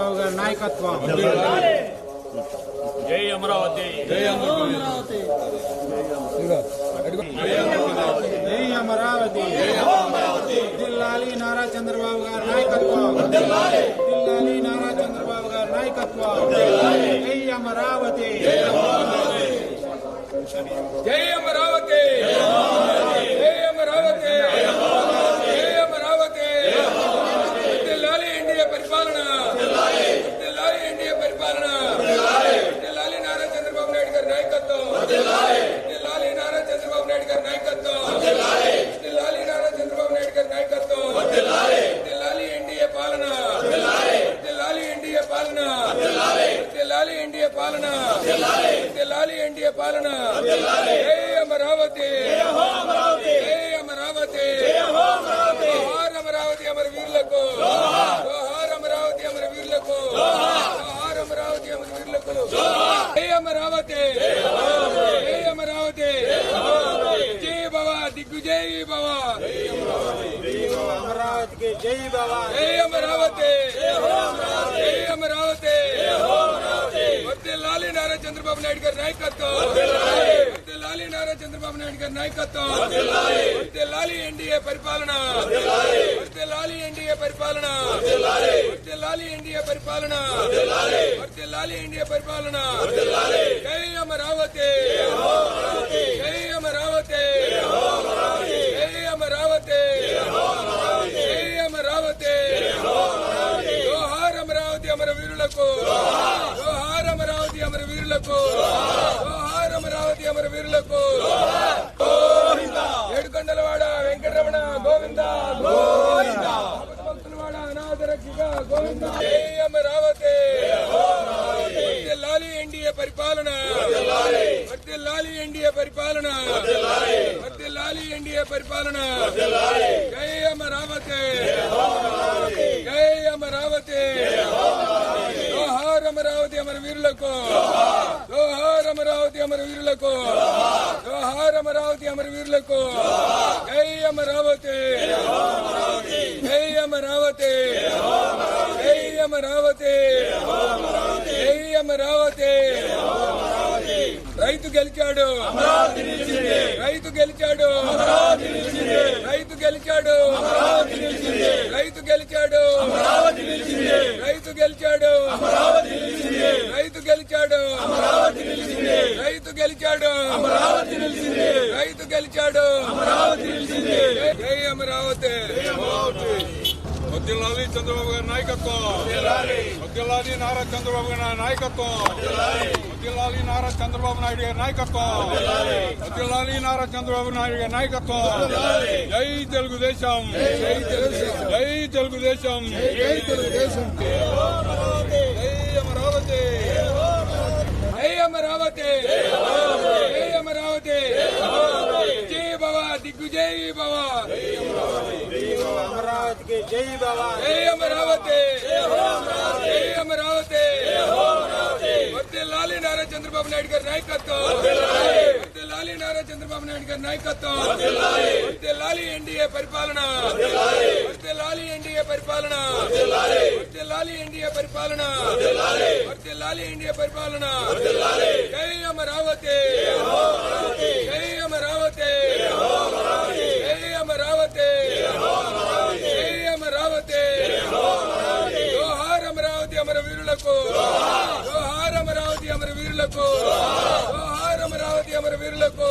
చంద్రబాబు గారి నాయకత్వం. జై అమరావతి. జై అమరావతి. జై అమరావతి. జిల్లాలి నారా చంద్రబాబు గారి నాయకత్వం. జిల్లాలి నారా చంద్రబాబు గారి నాయకత్వం. జై అమరావతి. జై అమరావతి. జై అమరావతి. జై అమరావతి. జిల్లాలి ఎన్డీఏ పరిపాలన. జిల్లాలి ఎన్డీఏ పరిపాలన. జిల్లాలి నారా చంద్రబాబు నాయుడు గారి నాయకత్వం. జిల్లాలి నారా చంద్రబాబు నాయుడు గారి నాయకత్వం. జిల్లాలి నారా చంద్రబాబు నాయుడు గారి నాయకత్వం. జిల్లాలి ఎన్డీఏ పాలన. జిల్లాలి ఎన్డీఏ పాలన. జిల్లాలి ఎన్డీఏ పాలన. జిల్లాలి ఎన్డీఏ పాలన. జై అమరావతి. జై అమరావతి. జోహార్ అమరావతి అమర వీరులకు. జోహార్ అమరావతి అమర వీరులకు. జోహార్ అమరావతి అమర వీరులకు. జై అమరావతి. జై అమరావతి. జై భవ దిగ్విజయ్ భవ. అమరావతికి జై బాబా. జై అమరావతి. జై అమరావతి. వర్ధిల్లాలి నారా చంద్రబాబు నాయుడు గారి నాయకత్వం. వర్ధిల్లాలి నారా చంద్రబాబు నాయుడు గారి నాయకత్వం. వర్ధిల్లాలి ఎన్డీఏ పరిపాలన. వర్ధిల్లాలి ఎన్డీఏ పరిపాలన. వర్ధిల్లాలి ఎన్డీఏ పరిపాలన. వర్ధిల్లాలి ఎన్డీఏ పరిపాలన. జై అమరావతి. జై అమరావతి. జై అమరావతి. జై అమరావతి. జోహార్ అమరావతి అమర వీరులకు. జోహార్ అమరావతి అమర వీరులకు. జోహార్ అమరావతి అమర వీరులకు. ఏడుకొండలవాడ వెంకటరమణ గోవింద గోవింద. భక్తులవాడ అనాథ రక్షిక గోవింద. జై అమరావతి. వర్ధిల్లాలి ఎన్డీఏ పరిపాలన. వర్ధిల్లాలి ఎన్డీఏ పరిపాలన. వర్ధిల్లాలి ఎన్డీఏ పరిపాలన. జై అమరావతి. జై అమరావతి. జోహార్ అమరావతి అమర వీరులకు. జోహార్ అమరావతి అమర వీరులకు. జోహార్ అమరావతి అమర వీరులకు. జై అమరావతి. జై అమరావతి. జై అమరావతి. జై అమరావతి. రైతు గెలిచాడు. రైతు గెలిచాడు. రైతు గెలిచాడు. రైతు గెలిచాడు. రైతు గెలిచాడు. రైతు గెలిచాడు. రైతు గెలిచాడు. రైతు గెలిచాడు. జై అమరావతి. వర్ధిల్లాలి చంద్రబాబు గారి నాయకత్వం. వర్ధిల్లాలి నారా చంద్రబాబు గారి నాయకత్వం. వర్ధిల్లాలి నారా చంద్రబాబు నాయుడు గారి నాయకత్వం. వర్ధిల్లాలి నారా చంద్రబాబు నాయుడు గారి నాయకత్వం. జై తెలుగుదేశం. జై తెలుగుదేశం. జై తెలుగుదేశం. జై తెలుగుదేశం. జై అమరావతి. జై అమరావతి. జై అమరావతి. జై భవ దిగ్విజయ్ భవ. అమరావతికి జై బాబా. జై అమరావతి. జై అమరావతి. వర్ధిల్లాలి నారా చంద్రబాబు నాయుడు గారి నాయకత్వం. వర్ధిల్లాలి నారా చంద్రబాబు నాయుడు గారి నాయకత్వం. వర్ధిల్లాలి ఎన్డీఏ పరిపాలన. వర్ధిల్లాలి ఎన్డీఏ పరిపాలన. వర్ధిల్లాలి ఎన్డీఏ పరిపాలన. వర్ధిల్లాలి ఎన్డీఏ పరిపాలన. జై అమరావతి. జై అమరావతి. జై అమరావతి. జై అమరావతి. జోహార్ అమరావతి అమర వీరులకు. జోహార్ అమరావతి అమర వీరులకు. జోహార్ అమరావతి అమర వీరులకు.